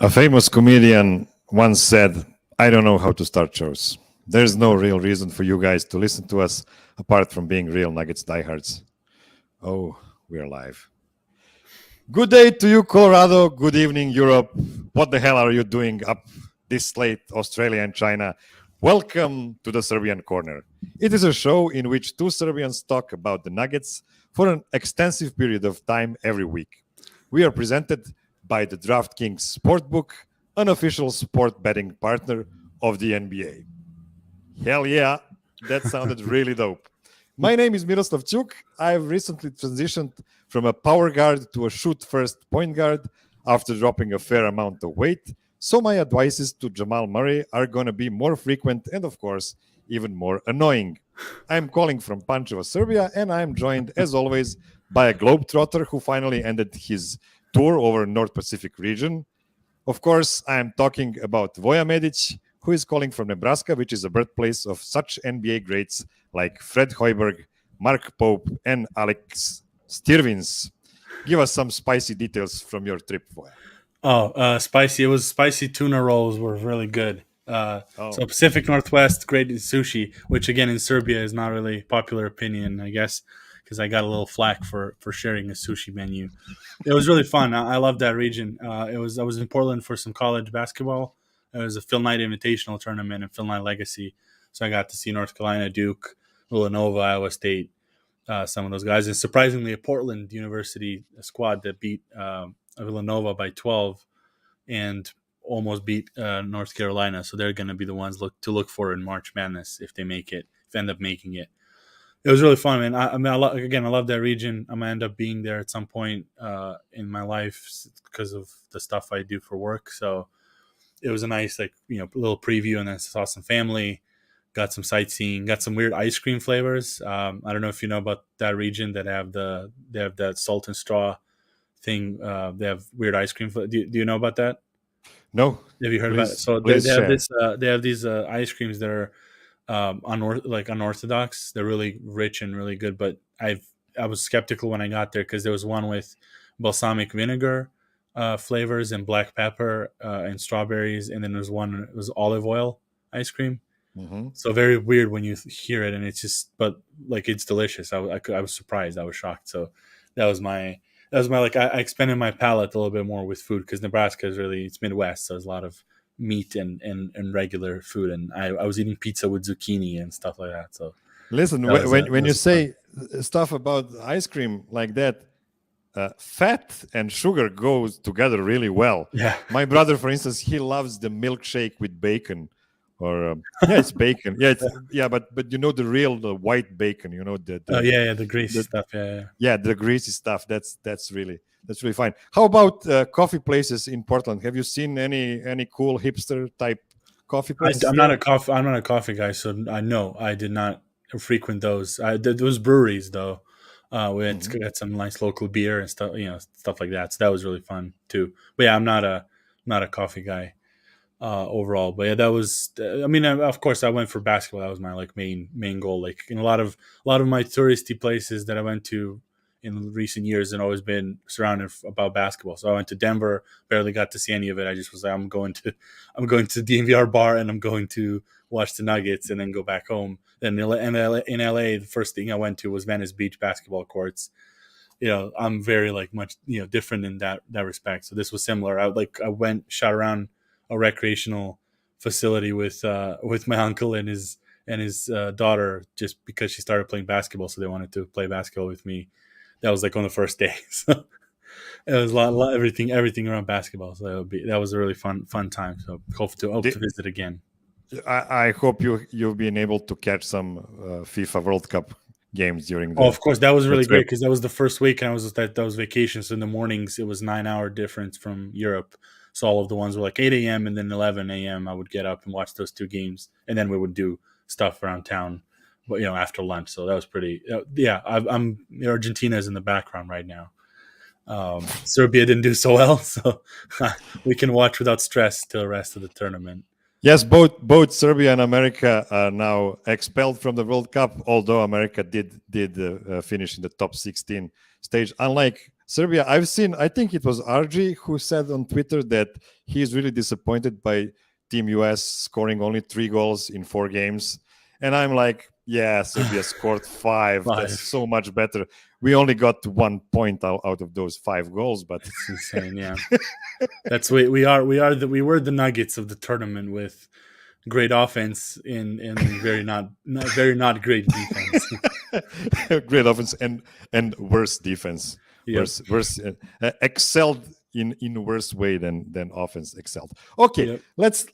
A famous comedian once said, I don't know how to start shows. There's no real reason for you guys to listen to us apart from being real Nuggets diehards. Oh, we're live. Good day to you, Colorado. Good evening, Europe. What the hell are you doing up this late, Australia and China? Welcome to the Serbian Corner. It is a show in which two Serbians talk about the Nuggets for an extensive period of time every week. We are presented by the DraftKings Sportbook, an official sport betting partner of the NBA. Hell yeah, that sounded really dope. My name is Miroslav Čuk. I've recently transitioned from a power guard to a shoot-first point guard after dropping a fair amount of weight, so my advices to Jamal Murray are going to be more frequent and, of course, even more annoying. I'm calling from Pančevo, Serbia, and I'm joined, as always, by a globetrotter who finally ended his tour over North Pacific region. Of course, I'm talking about Voja Medic, who is calling from Nebraska, which is the birthplace of such NBA greats like Fred Hoiberg, Mark Pope, and Alex Stirvins. Give us some spicy details from your trip, Voja. Spicy. It was spicy tuna rolls were really good. So Pacific Northwest, great sushi, which again in Serbia is not really popular opinion, I guess, because I got a little flack for sharing a sushi menu. It was really fun. I love that region. I was in Portland for some college basketball. It was a Phil Knight Invitational tournament and Phil Knight Legacy. So I got to see North Carolina, Duke, Villanova, Iowa State, some of those guys. And surprisingly, a Portland University squad that beat Villanova by 12 and almost beat North Carolina. So they're going to be the ones to look for in March Madness if they end up making it. It was really fun, man. I love that region. I'm going to end up being there at some point in my life because of the stuff I do for work. So it was a nice, little preview, and then saw some family, got some sightseeing, got some weird ice cream flavors. I don't know if you know about that region that they have that salt and straw thing. They have weird ice cream. Do you know about that? No. Have you heard about it? So they have these ice creams that are unorthodox. They're really rich and really good. But I was skeptical when I got there because there was one with balsamic vinegar flavors and black pepper and strawberries, and then there's one it was olive oil ice cream. Mm-hmm. So very weird when you hear it, and it's just, but it's delicious. I was surprised. I was shocked. So that was my I expanded my palate a little bit more with food because Nebraska is it's Midwest, so there's a lot of meat and regular food, and I was eating pizza with zucchini and stuff like that. So listen, when you say stuff about ice cream like that, fat and sugar goes together really well. Yeah. My brother, for instance, he loves the milkshake with bacon. Or it's bacon. But you know the white bacon. You know the greasy stuff. Yeah, the greasy stuff. That's really fine. How about coffee places in Portland? Have you seen any cool hipster type coffee places? I'm not a coffee guy, so I did not frequent those. Those breweries though. We got some nice local beer and stuff, stuff like that. So that was really fun too. But yeah, I'm not a coffee guy. Overall, but yeah, that was. Of course, I went for basketball. That was my main goal. In a lot of my touristy places that I went to in recent years, and always been surrounded about basketball. So I went to Denver, barely got to see any of it. I just was like, I'm going to the DNVR bar, and I'm going to watch the Nuggets, and then go back home. Then in LA, the first thing I went to was Venice Beach basketball courts. I'm very much different in that respect. So this was similar. I shot around a recreational facility with my uncle and his daughter, just because she started playing basketball, so they wanted to play basketball with me. That was on the first day. So it was a lot everything around basketball. So that was a really fun time. So hope to visit again. I hope you've been able to catch some FIFA World Cup games during the. Of course, that was really great because that was the first week, and that was vacation. So in the mornings, it was 9-hour difference from Europe. So all of the ones were 8 a.m. and then 11 a.m. I would get up and watch those two games, and then we would do stuff around town, but after lunch. So that was pretty. I'm Argentina is in the background right now. Serbia didn't do so well, so we can watch without stress till the rest of the tournament. Yes, both Serbia and America are now expelled from the World Cup. Although America did finish in the top 16 stage, unlike Serbia, I think it was RG who said on Twitter that he is really disappointed by Team US scoring only 3 goals in 4 games. And I'm like, yeah, Serbia scored 5. That's so much better. We only got 1 point out of those 5 goals, but it's insane. Yeah, that's we were the Nuggets of the tournament with great offense and very not great defense. Great offense and worse defense. Yep. Worse excelled in worse way than offense excelled. Okay, Yep.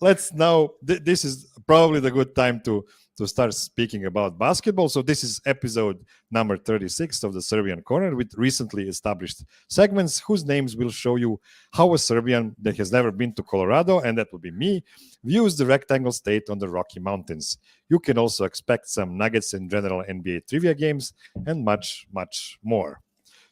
let's now. This is probably the good time to start speaking about basketball. So this is episode number 36 of the Serbian Corner with recently established segments whose names will show you how a Serbian that has never been to Colorado, and that will be me, views the rectangle state on the Rocky Mountains. You can also expect some Nuggets and general NBA trivia games and much, much more.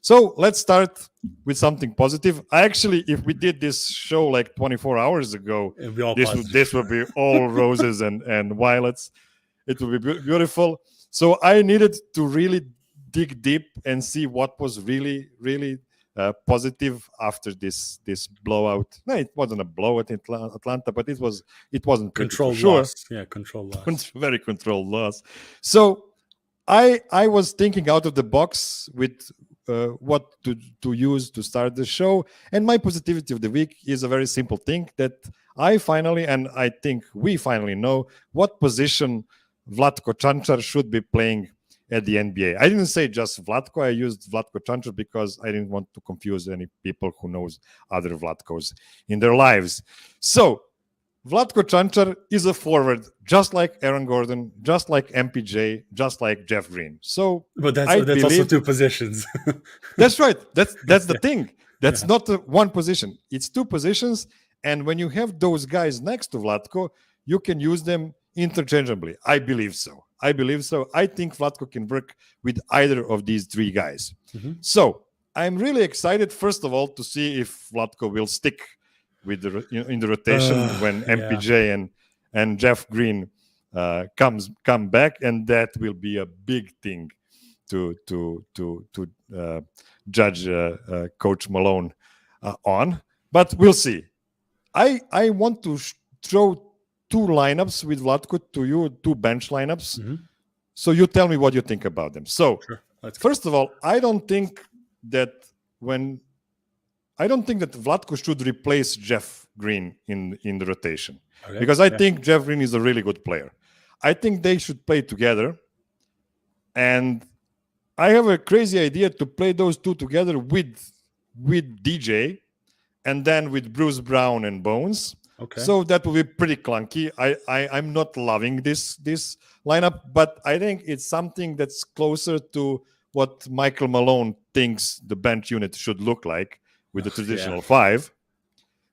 So let's start with something positive. Actually, if we did this show like 24 hours ago, this would be all roses and violets. It would be beautiful. So I needed to really dig deep and see what was really, really positive after this blowout. No, it wasn't a blowout in Atlanta, but it wasn't controlled sure. loss. Yeah, controlled loss. Very controlled loss. So I was thinking out of the box with what to use to start the show. And my positivity of the week is a very simple thing that I think we finally know what position Vlatko Čančar should be playing at the NBA. I didn't say just Vlatko. I used Vlatko Čančar because I didn't want to confuse any people who knows other Vlatkos in their lives. So Vlatko Čančar is a forward, just like Aaron Gordon, just like MPJ, just like Jeff Green. So, but that's also 2 positions. That's right. That's the thing. That's not one position. It's 2 positions, and when you have those guys next to Vlatko, you can use them interchangeably. I believe so. I think Vlatko can work with either of these 3 guys. Mm-hmm. So I'm really excited, first of all, to see if Vlatko will stick with in the rotation when MPJ and Jeff Green come back, and that will be a big thing to judge Coach Malone on. But we'll see. I want to throw 2 lineups with Vlatko to you, 2 bench lineups. Mm-hmm. So you tell me what you think about them. So first of all, I don't think that Vlatko should replace Jeff Green in the rotation, because I think Jeff Green is a really good player. I think they should play together, and I have a crazy idea to play those 2 together with DJ, and then with Bruce Brown and Bones. Okay. So that will be pretty clunky. I'm not loving this lineup, but I think it's something that's closer to what Michael Malone thinks the bench unit should look like, with the traditional 5.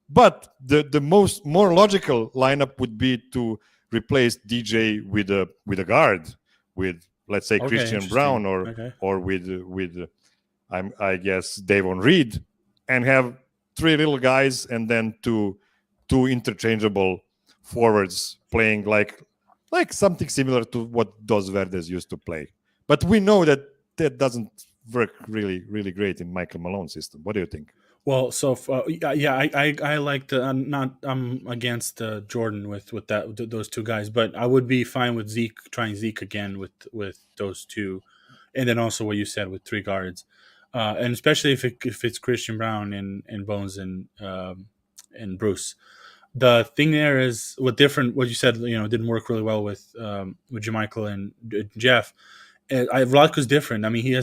But the more logical lineup would be to replace DJ with a guard, with, let's say, Christian Brown or with I guess Davon Reed, and have 3 little guys and then two interchangeable forwards playing like something similar to what Dos Verdes used to play. But we know that doesn't work really, really great in Michael Malone's system. What do you think? Well, so I like the. I'm against Jordan with those 2 guys, but I would be fine with trying Zeke again with those 2, and then also what you said with 3 guards, and especially if it's Christian Brown and Bones and Bruce. The thing there is what you said, didn't work really well with Jermichael and Jeff. Vlatko's different. I mean,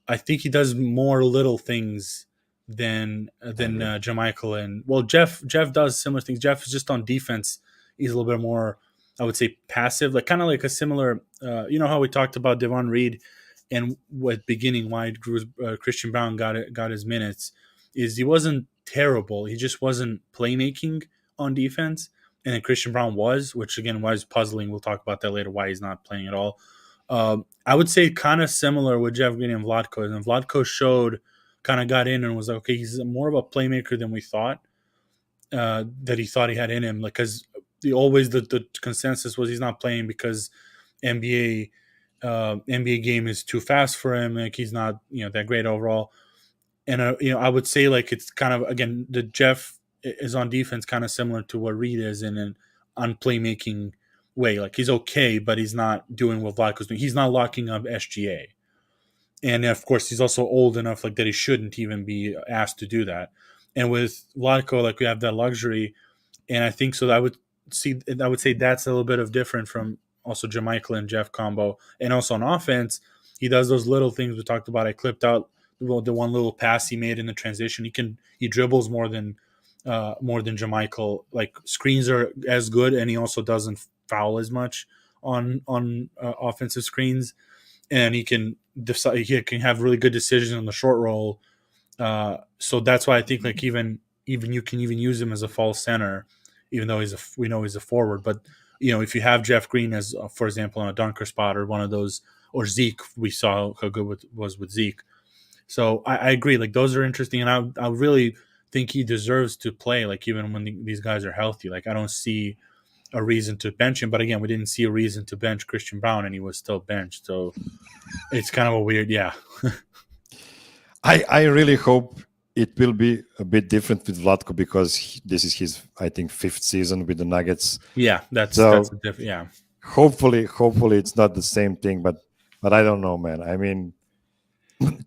I think he does more little things than Jermichael, and Jeff does similar things. Jeff is just on defense. He's a little bit more, I would say, passive, like kind of like a similar. How we talked about Davon Reed, and what beginning why Christian Brown got his minutes is he wasn't terrible. He just wasn't playmaking on defense, and then Christian Brown was, which again was puzzling. We'll talk about that later, why he's not playing at all. I would say kind of similar with Jeff Green and Vlatko. And Vlatko kind of got in and was like, okay, he's more of a playmaker than we thought, that he thought he had in him. Like, because the consensus was he's not playing because NBA game is too fast for him. Like, he's not, that great overall. And I would say like it's kind of again the Jeff is on defense kind of similar to what Reed is in an on playmaking way. Like he's okay, but he's not doing what Vlatko's doing. He's not locking up SGA, and of course he's also old enough like that he shouldn't even be asked to do that. And with Vlatko, like we have that luxury, and I think so. I would say that's a little bit of different from also Jamichael and Jeff combo, and also on offense, he does those little things we talked about. I clipped out the one little pass he made in the transition. He dribbles more than Jamichael. Like screens are as good, and he also doesn't foul as much on offensive screens, and he can decide. He can have really good decisions on the short roll. So that's why I think like even you can even use him as a false center, even though we know he's a forward. But if you have Jeff Green as, for example, on a dunker spot or one of those, or Zeke, we saw how good was with Zeke. So I agree. Like those are interesting, and I really think he deserves to play. Like even when these guys are healthy, like I don't see a reason to bench him. But again, we didn't see a reason to bench Christian Brown, and he was still benched. So it's kind of a weird, yeah. I really hope it will be a bit different with Vlatko because this is his, I think, 5th season with the Nuggets. Yeah, that's different. Yeah. Hopefully it's not the same thing, but I don't know, man. I mean,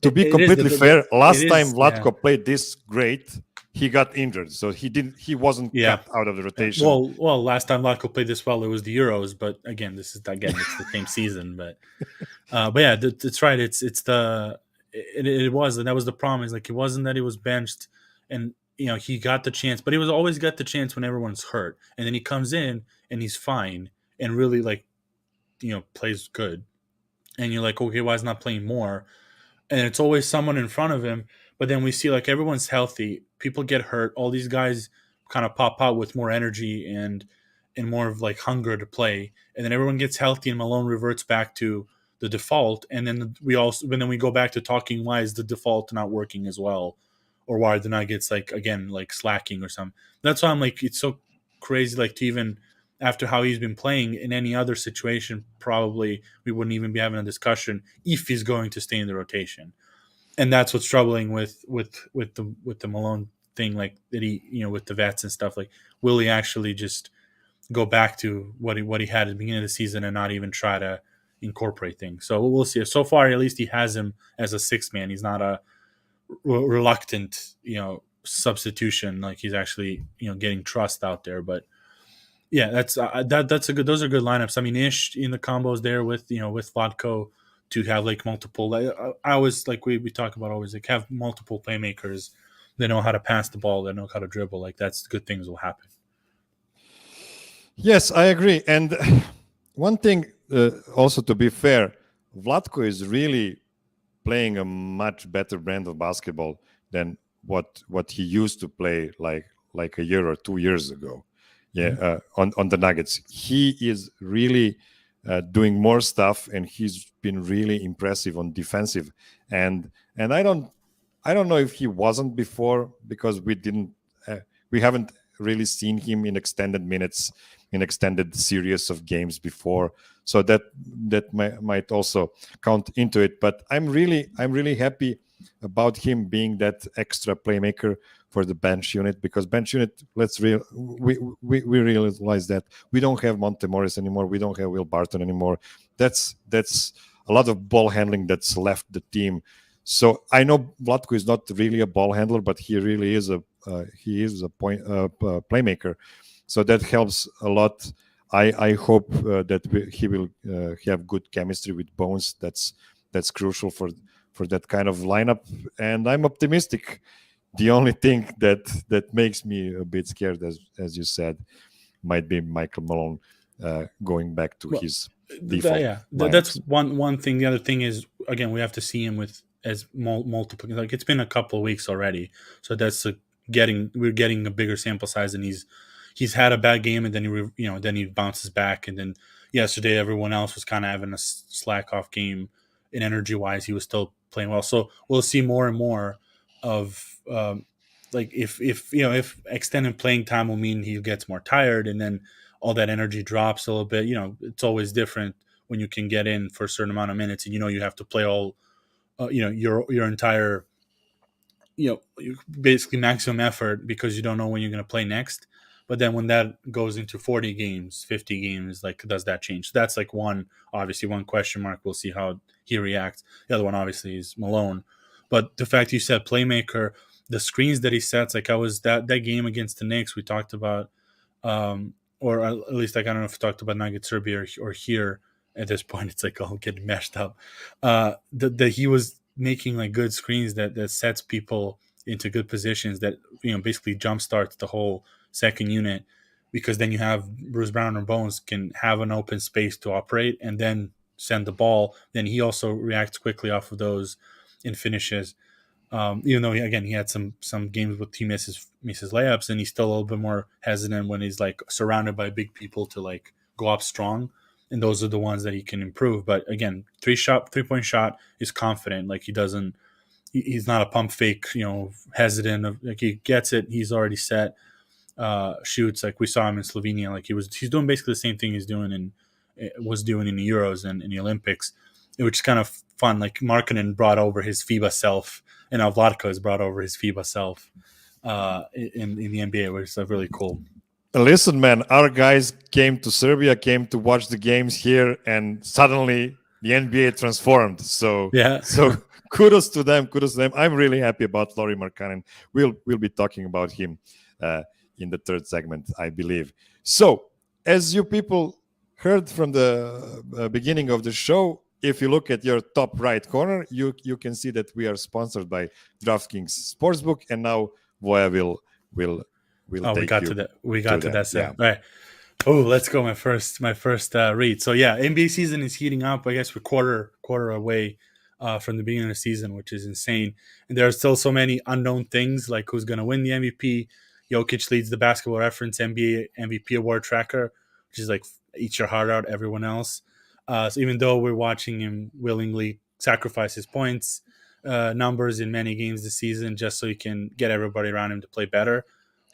to be completely fair, last time Vlatko played this great, he got injured, so he wasn't cut out of the rotation. Well, last time Vlatko played this well, it was the Euros, but again, it's the same season. But yeah, that's right. It was, and that was the problem. Is like it wasn't that he was benched, and he got the chance, but he was always got the chance when everyone's hurt, and then he comes in and he's fine and really like plays good, and you're like, okay, why is he not playing more? And it's always someone in front of him. But then we see like everyone's healthy, people get hurt, all these guys kind of pop out with more energy and more of like hunger to play, and then everyone gets healthy, and Malone reverts back to the default, and then we go back to talking why is the default not working as well, or why are the Nuggets like again like slacking or something. That's why I'm like it's so crazy like to even after how he's been playing in any other situation, probably we wouldn't even be having a discussion if he's going to stay in the rotation. And that's what's troubling with the Malone thing, like that he with the vets and stuff. Like, will he actually just go back to what he had at the beginning of the season and not even try to incorporate things? So we'll see. So far, at least he has him as a 6th man. He's not a reluctant substitution. Like he's actually getting trust out there, but. Yeah, that's a good. Those are good lineups. I mean, Ish in the combos there with with Vlatko to have like multiple. I always like we talk about always like have multiple playmakers. They know how to pass the ball. They know how to dribble. Like that's good things will happen. Yes, I agree. And one thing also to be fair, Vlatko is really playing a much better brand of basketball than what he used to play like a year or 2 years ago. Yeah, on the Nuggets, he is really doing more stuff, and he's been really impressive on defensive. And I don't know if he wasn't before because we haven't really seen him in extended minutes in extended series of games before, so that might also count into it. But I'm really happy about him being that extra playmaker for the bench unit, because bench unit, we realize that we don't have Monte Morris anymore, we don't have Will Barton anymore. That's a lot of ball handling that's left the team. So I know Vlatko is not really a ball handler, but he really is a playmaker. So that helps a lot. I hope that he will have good chemistry with Bones. That's crucial for that kind of lineup, and I'm optimistic. The only thing that makes me a bit scared, as you said, might be Michael Malone going back to his default. That's one thing. The other thing is, again, we have to see him with as multiple. Like it's been a couple of weeks already, so that's we're getting a bigger sample size, and he's had a bad game, and then then he bounces back, and then yesterday everyone else was kind of having a slack off game, in energy wise, he was still playing well. So we'll see more and more of like if extended playing time will mean he gets more tired, and then all that energy drops a little bit. It's always different when you can get in for a certain amount of minutes, and you have to play all your entire basically maximum effort because you don't know when you're going to play next. But then when that goes into 40 games, 50 games, like, does that change? So that's like one question mark. We'll see how he reacts. The other one obviously is Malone. But the fact you said playmaker, the screens that he sets, like, I was that game against the Knicks we talked about, or at least, like, I don't know if we talked about Nuggets Serbia or here at this point. It's like all getting meshed up. That he was making like good screens that sets people into good positions that basically jump starts the whole second unit, because then you have Bruce Brown or Bones can have an open space to operate and then send the ball. Then he also reacts quickly off of those and finishes. Even though he had some games with he misses layups, and he's still a little bit more hesitant when he's like surrounded by big people to like go up strong. And those are the ones that he can improve. But again, 3-point shot is confident. Like, he's not a pump fake, hesitant. Like, he gets it. He's already set. Shoots, like we saw him in Slovenia. Like, he's doing basically the same thing was doing in the Euros and in the Olympics, which is kind of fun. Like, Markkanen brought over his FIBA self, and now Vlatko has brought over his FIBA self in the NBA, which is really cool. Listen, man, our guys came to Serbia, came to watch the games here, and suddenly the NBA transformed. So, yeah. So kudos to them. I'm really happy about Lauri Markkanen. We'll be talking about him in the third segment, I believe. So, as you people heard from the beginning of the show, if you look at your top right corner, you can see that we are sponsored by DraftKings Sportsbook, and now Voja will we got to that. We got to that. Yeah. All right. Oh, let's go. My first read. So yeah, NBA season is heating up. I guess we're quarter away from the beginning of the season, which is insane. And there are still so many unknown things, like who's going to win the MVP. Jokic leads the Basketball Reference NBA MVP award tracker, which is like eat your heart out, everyone else. So even though we're watching him willingly sacrifice his points numbers in many games this season just so he can get everybody around him to play better,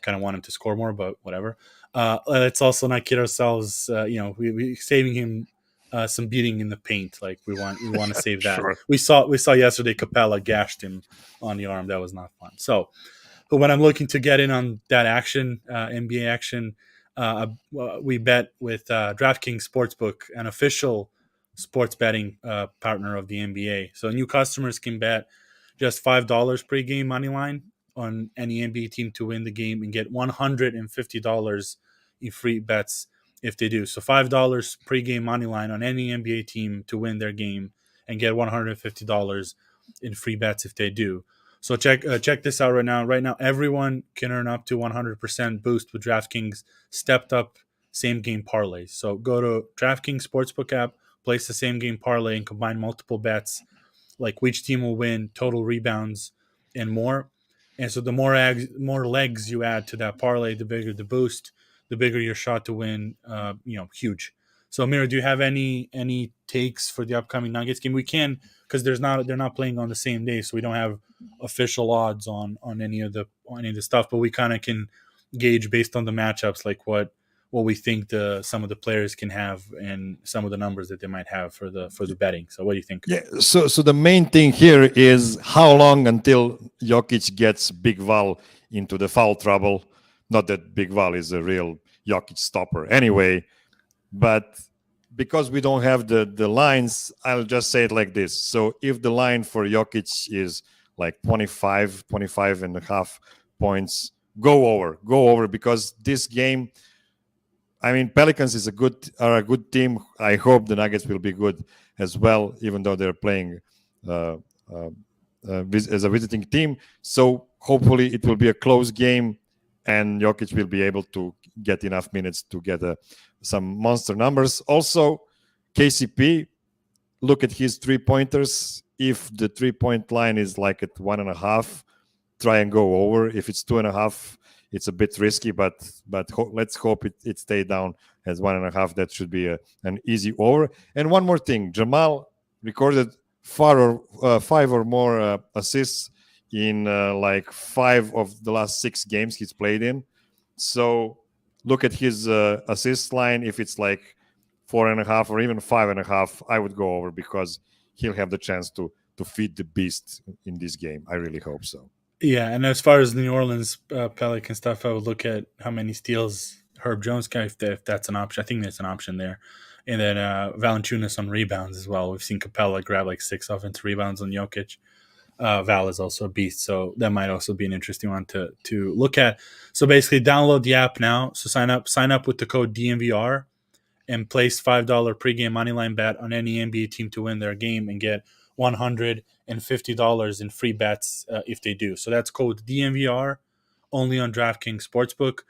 kind of want him to score more, but whatever. Let's also not kid ourselves. We saving him some beating in the paint. Like, we want to save that. Sure. We saw yesterday Capella gashed him on the arm. That was not fun. So, but when I'm looking to get in on that action, NBA action, we bet with DraftKings Sportsbook, an official sports betting partner of the NBA. So new customers can bet just $5 pre-game money line on any NBA team to win the game and get $150 in free bets if they do. So $5 pre-game money line on any NBA team to win their game and get $150 in free bets if they do. So check this out right now. Right now, everyone can earn up to 100% boost with DraftKings stepped up same game parlays. So go to DraftKings Sportsbook app, place the same game parlay, and combine multiple bets, like which team will win, total rebounds, and more. And so the more legs you add to that parlay, the bigger the boost, the bigger your shot to win. Huge. So, Miro, do you have any takes for the upcoming Nuggets game? We can, because they're not playing on the same day, so we don't have official odds on any of the stuff, but we kind of can gauge based on the matchups, like what we think some of the players can have and some of the numbers that they might have for the betting. So what do you think? Yeah. So the main thing here is how long until Jokic gets Big Val into the foul trouble. Not that Big Val is a real Jokic stopper anyway, but because we don't have the lines, I'll just say it like this. So if the line for Jokic is like 25 and a half points, go over, because this game, I mean, Pelicans are a good team. I hope the Nuggets will be good as well, even though they're playing as a visiting team. So hopefully it will be a close game, and Jokic will be able to get enough minutes to get some monster numbers. Also, KCP, look at his 3-pointers. If the 3-point line is like at 1.5, try and go over. If it's 2.5, it's a bit risky, but let's hope it stay down as 1.5. That should be an easy over. And one more thing, Jamal recorded 5 or more assists in like 5 of the last 6 games he's played in. So look at his assist line. If it's like 4.5 or even 5.5, I would go over, because he'll have the chance to feed the beast in this game. I really hope so. Yeah, and as far as the New Orleans Pelican stuff, I would look at how many steals Herb Jones got if that's an option. I think that's an option there. And then Valanciunas on rebounds as well. We've seen Capella grab like 6 offensive rebounds on Jokic. Val is also a beast, so that might also be an interesting one to look at. So basically, download the app now. So sign up with the code DMVR and place $5 pregame moneyline bet on any NBA team to win their game and get $150 in free bets if they do. So that's code DMVR only on DraftKings Sportsbook,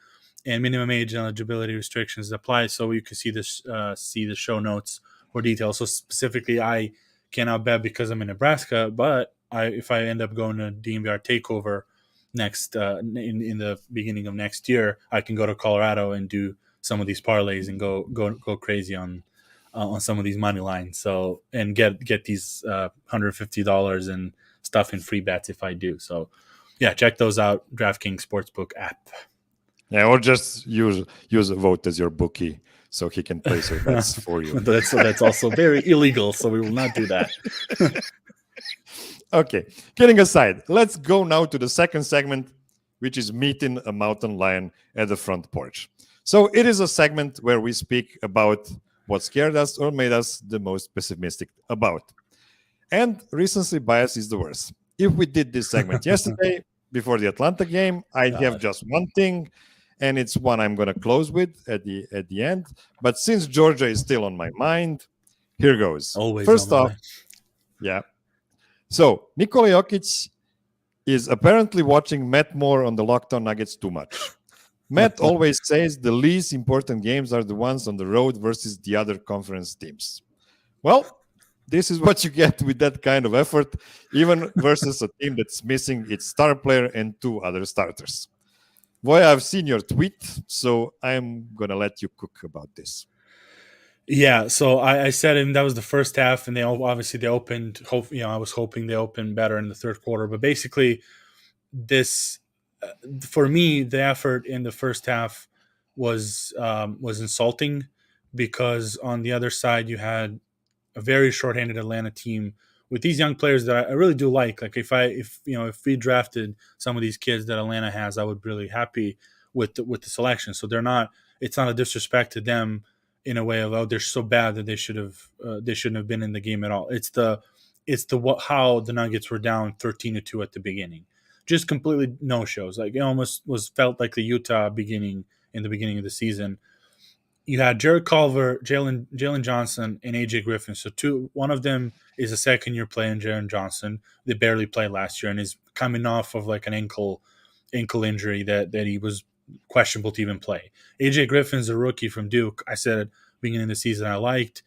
and minimum age and eligibility restrictions apply. So you can see the show notes for details. So specifically, I cannot bet because I'm in Nebraska, but if I end up going to DMVR Takeover next in the beginning of next year, I can go to Colorado and do some of these parlays and go crazy on some of these money lines. So and get these $150 and stuff in free bets if I do. So yeah, check those out. DraftKings Sportsbook app. Yeah, or just use a vote as your bookie so he can place your bets for you. That's also very illegal, so we will not do that. Okay, kidding aside, let's go now to the second segment, which is meeting a mountain lion at the front porch. So it is a segment where we speak about what scared us or made us the most pessimistic about. And recency bias is the worst. If we did this segment yesterday before the Atlanta game, I have just one thing, and it's one I'm going to close with at the end. But since Georgia is still on my mind, here goes. Always First off, mind. Yeah. So Nikola Jokic is apparently watching Matt Moore on the Locked On Nuggets too much. Matt always says the least important games are the ones on the road versus the other conference teams. Well, this is what you get with that kind of effort, even versus a team that's missing its star player and 2 other starters. Boy, I've seen your tweet, so I'm going to let you cook about this. Yeah, so I said that was the first half, and they opened. I was hoping they opened better in the third quarter, but basically, this for me, the effort in the first half was insulting because on the other side you had a very shorthanded Atlanta team with these young players that I really do like. Like if we drafted some of these kids that Atlanta has, I would be really happy with the selection. So it's not a disrespect to them in a way of they're so bad that they shouldn't have been in the game at all. It's how the Nuggets were down 13-2 at the beginning, just completely no shows. Like it almost felt like the Utah beginning in the beginning of the season. You had Jared Culver, Jalen Johnson, and AJ Griffin. So one of them is a second-year player in Jalen Johnson. They barely played last year and is coming off of like an ankle injury that he was questionable to even play. AJ Griffin's a rookie from Duke. I said at the beginning of the season I liked,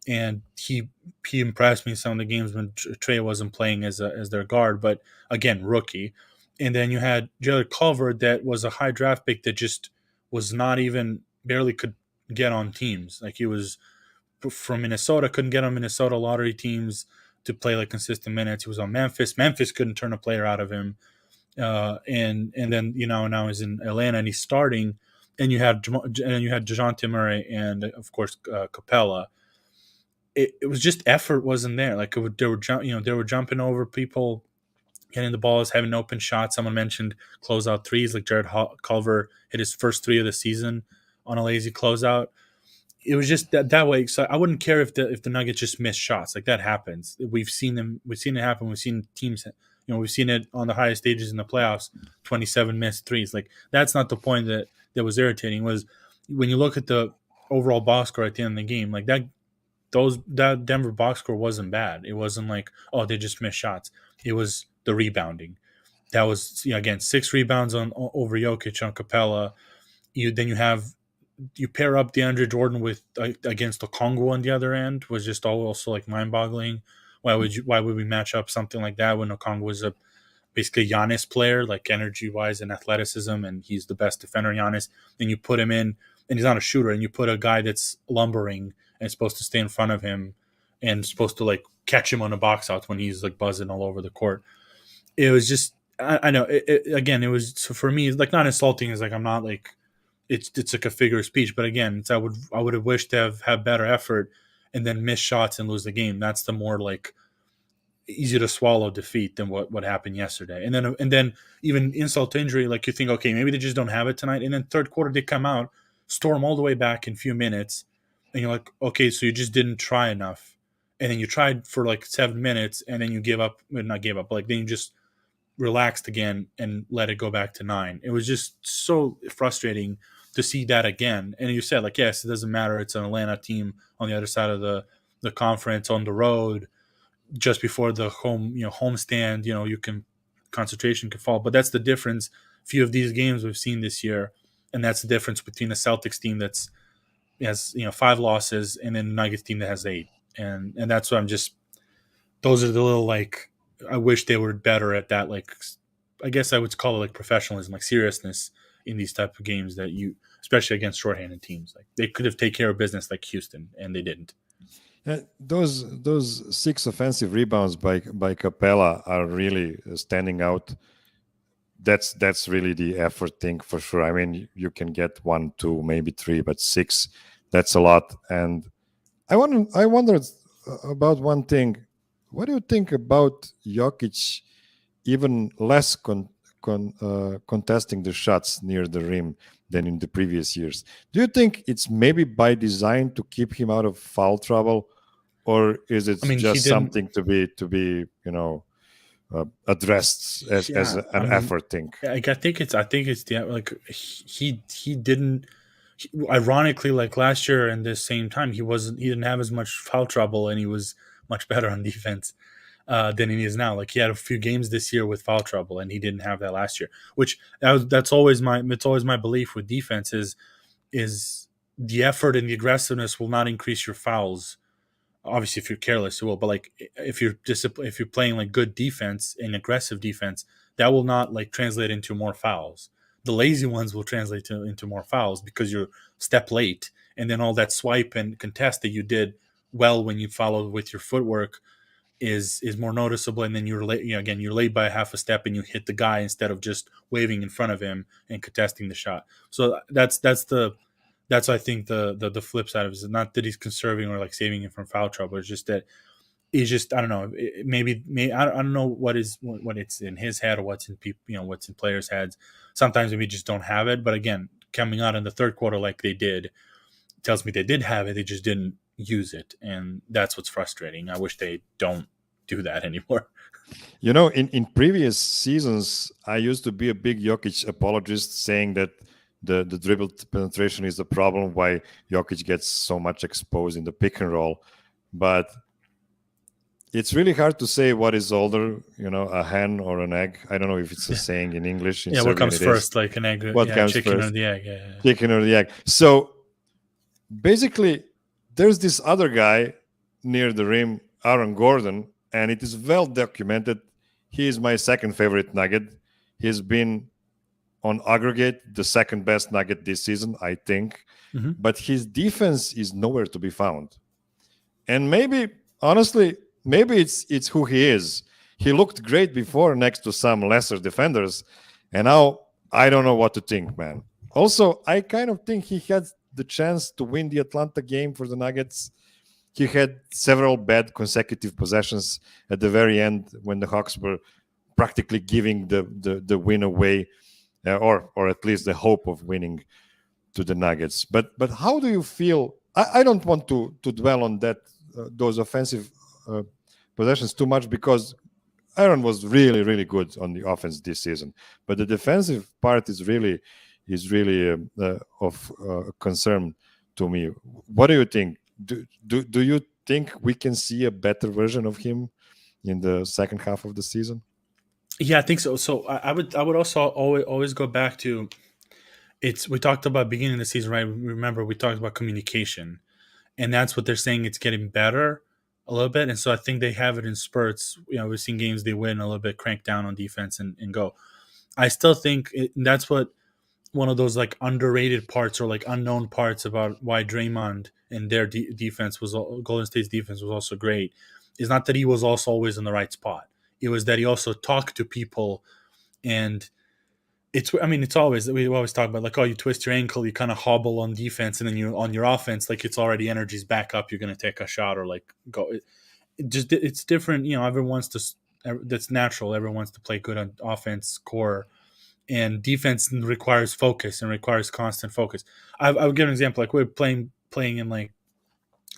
and he impressed me in some of the games when Trey wasn't playing as their guard, but again, rookie. And then you had Jared Culver that was a high draft pick that just was not even barely could get on teams. Like he was from Minnesota, couldn't get on Minnesota lottery teams to play like consistent minutes. He was on Memphis. Memphis couldn't turn a player out of him. And then now he's in Atlanta and he's starting. And you had DeJounte Murray and of course Capella. It was just effort wasn't there. Like they were jumping over people, getting the balls, having open shots. Someone mentioned closeout threes, like Jared Culver hit his first 3 of the season on a lazy closeout. It was just that way. So I wouldn't care if the Nuggets just missed shots. Like that happens. We've seen it happen. We've seen teams, we've seen it on the highest stages in the playoffs, 27 missed threes. Like that's not the point that was irritating. Was when you look at the overall box score at the end of the game, like that Denver box score wasn't bad. It wasn't like, oh, they just missed shots. It was the rebounding. That was again 6 rebounds over Jokic on Capella. You pair up DeAndre Jordan with against the Congo on the other end was just also like mind-boggling. Why would we match up something like that when Okongwu was basically Giannis player, like energy-wise and athleticism, and he's the best defender, Giannis, and you put him in, and he's not a shooter, and you put a guy that's lumbering and supposed to stay in front of him and supposed to like catch him on the box outs when he's like buzzing all over the court. It was just, I know, it was, so for me, like not insulting, is like I'm not like, it's like a figure of speech, but again, I would have wished to have better effort and then miss shots and lose the game. That's the more like easy to swallow defeat than what happened yesterday. And then even insult to injury, like you think, okay, maybe they just don't have it tonight. And then third quarter they come out, storm all the way back in a few minutes, and you're like, okay, so you just didn't try enough. And then you tried for like 7 minutes, and then you gave up. Well, not gave up, but like then you just relaxed again and let it go back to 9. It was just so frustrating to see that again. And you said, like, yes, it doesn't matter. It's an Atlanta team on the other side of the conference on the road just before the homestand, you can concentration can fall. But that's the difference. Few of these games we've seen this year, and that's the difference between the Celtics team that's has 5 losses and then the Nuggets team that has 8. And that's what I'm just. Those are the little like. I wish they were better at that. Like, I guess I would call it like professionalism, like seriousness in these type of games that you, especially against shorthanded teams, like they could have taken care of business like Houston, and they didn't. Those 6 offensive rebounds by Capella are really standing out. That's really the effort thing for sure. I mean, you can get 1, 2, maybe 3, but 6, that's a lot. And I wondered about one thing. What do you think about Jokic even less contesting the shots near the rim than in the previous years? Do you think it's maybe by design to keep him out of foul trouble, or is it just something to be addressed as an effort thing? I think it's the like he didn't. Ironically, like last year and this same time, he didn't have as much foul trouble, and he was much better on defense than he is now. Like he had a few games this year with foul trouble, and he didn't have that last year. Which that's always my belief with defense is the effort and the aggressiveness will not increase your fouls. Obviously, if you're careless, it will. But like if you're playing like good defense and aggressive defense, that will not like translate into more fouls. The lazy ones will translate into more fouls because you're step late, and then all that swipe and contest that you did well when you followed with your footwork is more noticeable, and then you're late. Again, you're late by half a step, and you hit the guy instead of just waving in front of him and contesting the shot. So that's I think the flip side of it is not that he's conserving or like saving him from foul trouble. It's just that he's just I don't know. Maybe I don't know what it's in his head or what's in people what's in players' heads. Sometimes we just don't have it. But again, coming out in the third quarter like they did tells me they did have it. They just didn't use it, and that's what's frustrating. I wish they don't do that anymore. In previous seasons, I used to be a big Jokic apologist, saying that the dribble penetration is the problem why Jokic gets so much exposed in the pick and roll. But it's really hard to say what is older, a hen or an egg. I don't know if it's a saying in English. What comes first, like an egg? What comes chicken first? Or the egg? Yeah. Chicken or the egg. So basically, there's this other guy near the rim, Aaron Gordon, and it is well documented. He is my second favorite Nugget. He's been on aggregate the second best Nugget this season, I think. Mm-hmm. But his defense is nowhere to be found. And maybe, honestly, it's who he is. He looked great before next to some lesser defenders, and now I don't know what to think, man. Also, I kind of think he had the chance to win the Atlanta game for the Nuggets. He had several bad consecutive possessions at the very end when the Hawks were practically giving the win away, or at least the hope of winning to the Nuggets. But how do you feel? I don't want to dwell on that those offensive possessions too much, because Aaron was really, really good on the offense this season. But the defensive part is really of concern to me. What do you think? Do you think we can see a better version of him in the second half of the season? Yeah, I think so. So I would also always go back to we talked about beginning of the season, right? Remember we talked about communication, and that's what they're saying. It's getting better a little bit, and so I think they have it in spurts. We've seen games they win a little bit, crank down on defense, and go. I still think that's what one of those like underrated parts or like unknown parts about why Draymond and their defense was Golden State's defense was also great. Is not that he was also always in the right spot. It was that he also talked to people, and it's always, we always talk about like, oh, you twist your ankle, you kind of hobble on defense, and then you on your offense, like it's already energy's back up, you're going to take a shot or like go. it's different. Everyone wants to. That's natural. Everyone wants to play good on offense, core, and defense requires focus and requires constant focus. I would give an example. Like we're playing in like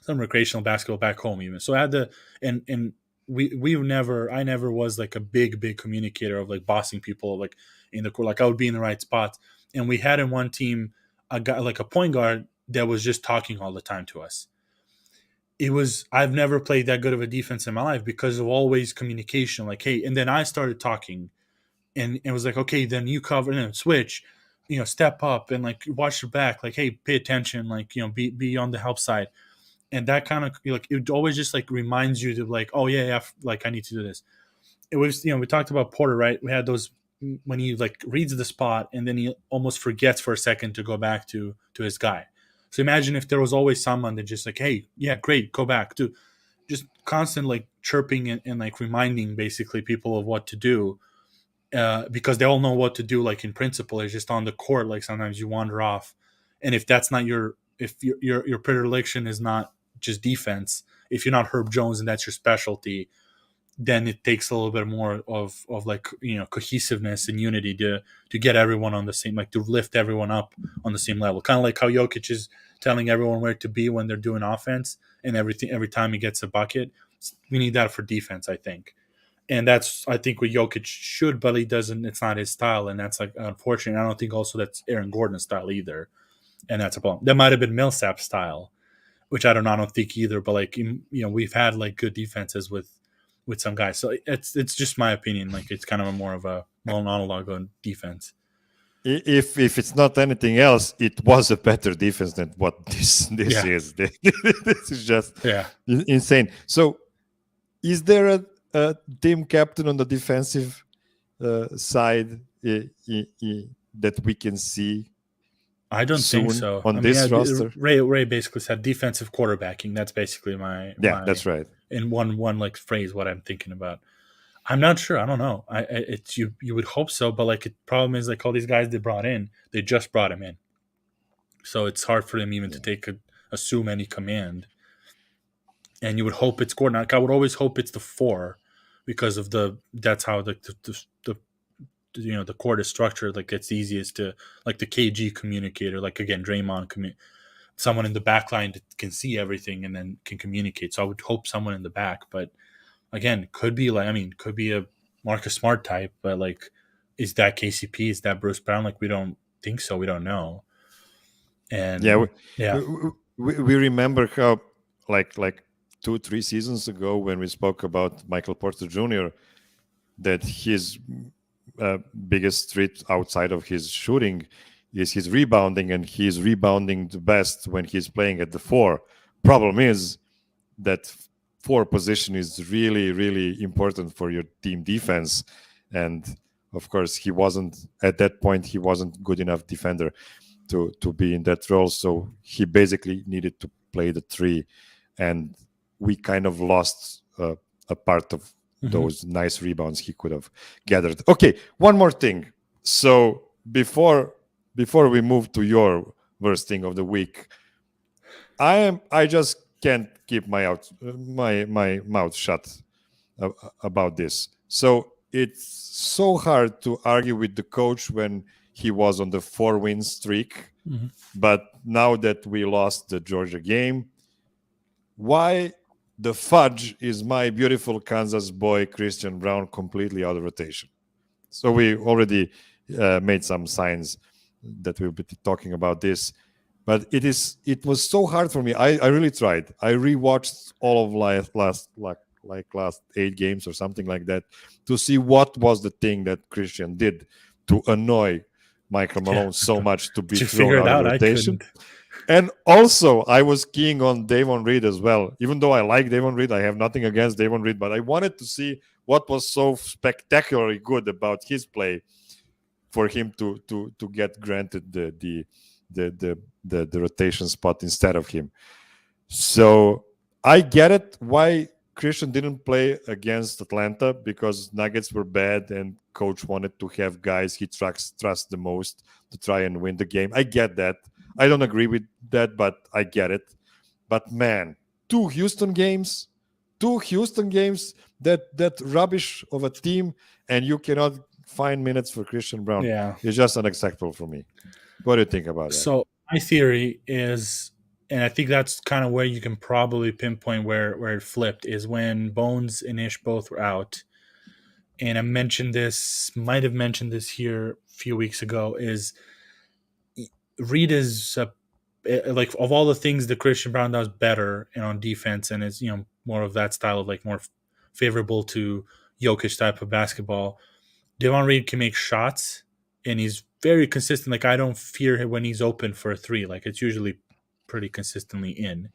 some recreational basketball back home, even. So I had to, and I never was like a big communicator of like bossing people like in the court. Like I would be in the right spots, and we had in one team a guy like a point guard that was just talking all the time to us. I've never played that good of a defense in my life because of always communication. Like, hey, and then I started talking, and it was like, okay, then you cover and then switch, step up and like watch your back. Like, hey, pay attention. Like, be on the help side, and that kind of like it always just like reminds you to like, oh yeah, like I need to do this. It was we talked about Porter, right? We had those when he like reads the spot and then he almost forgets for a second to go back to his guy. So imagine if there was always someone that just like, hey, yeah, great, go back to just constant like chirping and like reminding basically people of what to do, because they all know what to do. Like in principle, it's just on the court. Like sometimes you wander off, and if that's not if your predilection is not just defense, if you're not Herb Jones and that's your specialty, then it takes a little bit more of like cohesiveness and unity to get everyone on the same, like to lift everyone up on the same level. Kind of like how Jokic is telling everyone where to be when they're doing offense and everything every time he gets a bucket. We need that for defense, I think. And that's I think what Jokic should, but he doesn't. It's not his style, and that's like unfortunate. I don't think also that's Aaron Gordon's style either, and that's a problem. That might have been Millsap's style, which I don't know. I don't think either. But like we've had like good defenses with some guys. So it's just my opinion. Like it's kind of more of a monologue on defense. If it's not anything else, it was a better defense than what this is. This is just insane. So, is there a team captain on the defensive side that we can see? I don't think so. On this roster, Ray basically said defensive quarterbacking. That's basically that's right. In one like phrase, what I'm thinking about. I'm not sure. I don't know. It's you would hope so, but like the problem is like all these guys they just brought him in, so it's hard for them even to assume any command. And you would hope it's Gordon. Like I would always hope it's the 4, because of that's how the court is structured. Like it's easiest to like the KG communicator. Like again, Draymond someone in the back line that can see everything and then can communicate. So I would hope someone in the back, but again, could be a Marcus Smart type, but like, is that KCP? Is that Bruce Brown? Like, we don't think so. We don't know. And we remember how like 2-3 seasons ago when we spoke about Michael Porter Jr., that his biggest threat outside of his shooting is his rebounding, and he's rebounding the best when he's playing at the 4. Problem is that 4 position is really, really important for your team defense. And of course, he wasn't good enough defender to be in that role. So he basically needed to play the 3. And we kind of lost a part of those nice rebounds he could have gathered. Okay, one more thing. So before we move to your worst thing of the week, I just can't keep my mouth shut about this. So it's so hard to argue with the coach when he was on the 4-win streak. But now that we lost the Georgia game, why the fudge is my beautiful Kansas boy Christian Brown completely out of rotation? So we already made some signs that we'll be talking about this. But it was so hard for me. I really tried. I rewatched all of last 8 games or something like that to see what was the thing that Christian did to annoy Michael Malone so much to be thrown out of rotation. And also, I was keying on Davon Reed as well. Even though I like Davon Reed, I have nothing against Davon Reed, but I wanted to see what was so spectacularly good about his play for him to get granted the rotation spot instead of him. So I get it why Christian didn't play against Atlanta, because Nuggets were bad and coach wanted to have guys he trusts the most to try and win the game. I get that. I don't agree with that, but I get it. But man, 2 Houston games, 2 Houston games, that rubbish of a team, and you cannot find minutes for Christian Brown. Yeah. It's just unacceptable for me. What do you think about that? So my theory is, and I think that's kind of where you can probably pinpoint where it flipped, is when Bones and Ish both were out. And I might have mentioned this here a few weeks ago, is Reed is like, of all the things that Christian Brown does better and on defense, and is, more of that style of, like, more favorable to Jokic type of basketball. Devon Reed can make shots, and he's very consistent. Like, I don't fear him when he's open for a three. Like, it's usually pretty consistently in.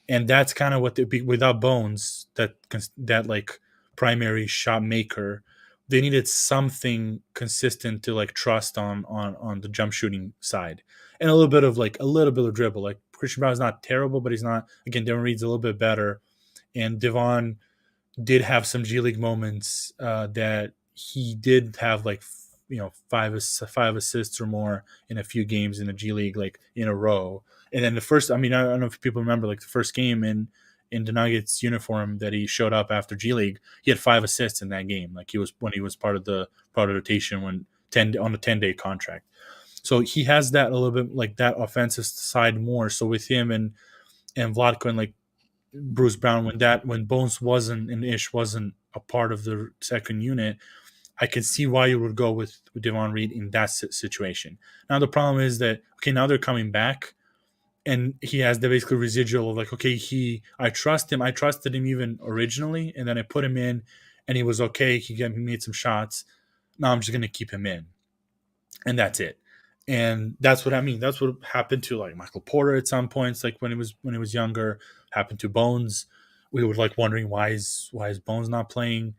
And that's kind of what without Bones, that like primary shot maker, they needed something consistent to, like, trust on the jump shooting side, and a little bit of dribble. Like, Christian Brown's not terrible, but he's not. Again, Devon Reed's a little bit better, and Devon did have some G League moments that he did have, like, five assists or more in a few games in the G League, like, in a row. And then I don't know if people remember, like, the first game in the Nuggets uniform that he showed up after G League, he had 5 assists in that game. Like, he was part of the rotation on a 10-day contract. So he has that a little bit, like, that offensive side more. So with him and Vlatko and, like, Bruce Brown, when Bones wasn't and Ish wasn't a part of the second unit, I can see why you would go with Devon Reed in that situation. Now the problem is that, okay, now they're coming back, and he has the basically residual of, like, okay, I trust him. I trusted him even originally, and then I put him in, and he was okay. He made some shots. Now I'm just gonna keep him in, and that's it. And that's what I mean. That's what happened to, like, Michael Porter at some points, like when he was younger. Happened to Bones. We were, like, wondering why is Bones not playing.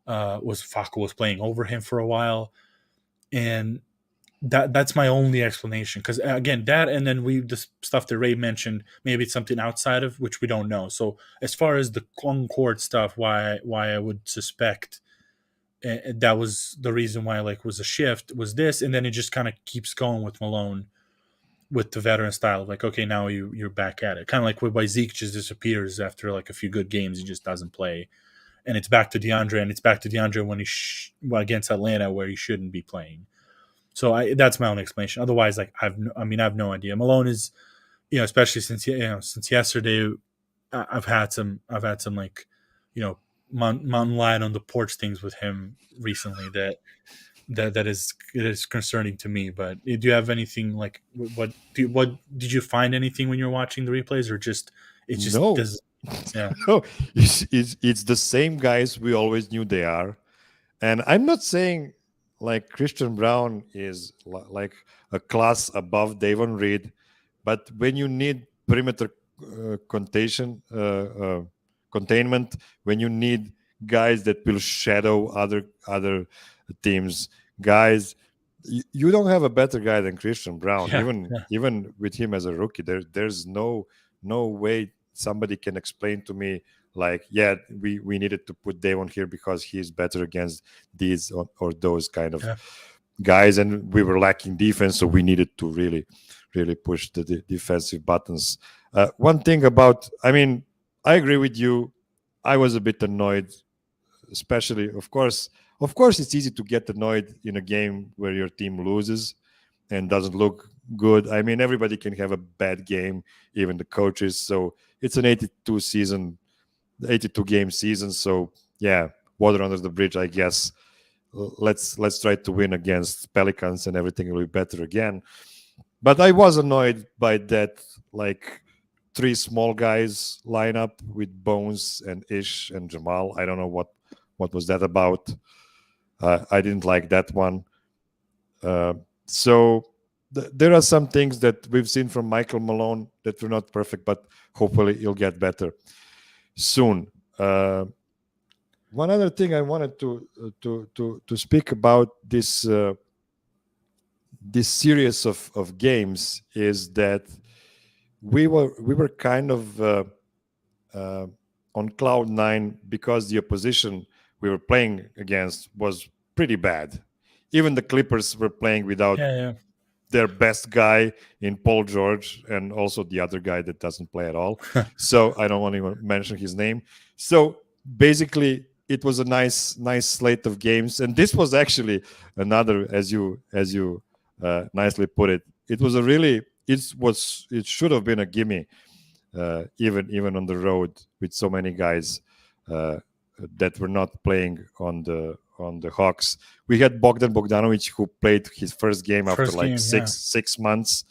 Was Fako was playing over him for a while, and that's my only explanation. Because, again, that, and then the stuff that Ray mentioned, maybe it's something outside of which we don't know. So as far as the on-court stuff, why I would suspect that was the reason why, like, was a shift, was this, and then it just kind of keeps going with Malone, with the veteran style of, like, okay, now you're back at it. Kind of like why Zeke just disappears after, like, a few good games. He just doesn't play. And it's back to DeAndre, and it's back to DeAndre when against Atlanta, where he shouldn't be playing. So that's my own explanation. Otherwise, like, I have no idea. Malone is, especially since yesterday, I've had some like, mountain lion on the porch things with him recently that is concerning to me. But do you have anything, like, what did you find anything when you're watching the replays, or just No. Yeah. No, it's the same guys we always knew they are. And I'm not saying, like, Christian Brown is like a class above Devon Reed, but when you need perimeter containment, when you need guys that will shadow other teams, guys, you don't have a better guy than Christian Brown. Even with him as a rookie, there's no way somebody can explain to me, like, yeah, we needed to put Devon here because he's better against these or those kind of guys, and we were lacking defense, so we needed to really push the defensive buttons. One thing about, I agree with you. I was a bit annoyed, especially, of course it's easy to get annoyed in a game where your team loses and doesn't look good. Everybody can have a bad game, even the coaches. So it's an 82 game season. So yeah, water under the bridge, I guess. Let's try to win against Pelicans, and everything will be better again. But I was annoyed by that, like, 3 small guys lineup with Bones and Ish and Jamal. I don't know what was that about. I didn't like that one. So there are some things that we've seen from Michael Malone that were not perfect, but hopefully he'll get better soon. One other thing I wanted to speak about this series of games is that we were kind of on cloud 9 because the opposition we were playing against was pretty bad. Even the Clippers were playing without their best guy in Paul George, and also the other guy that doesn't play at all. So I don't want to even mention his name. So basically, it was a nice slate of games, and this was actually another, as you nicely put it. It was it should have been a gimme, even on the road with so many guys that were not playing on the Hawks. We had Bogdan Bogdanovic, who played his first game after six months,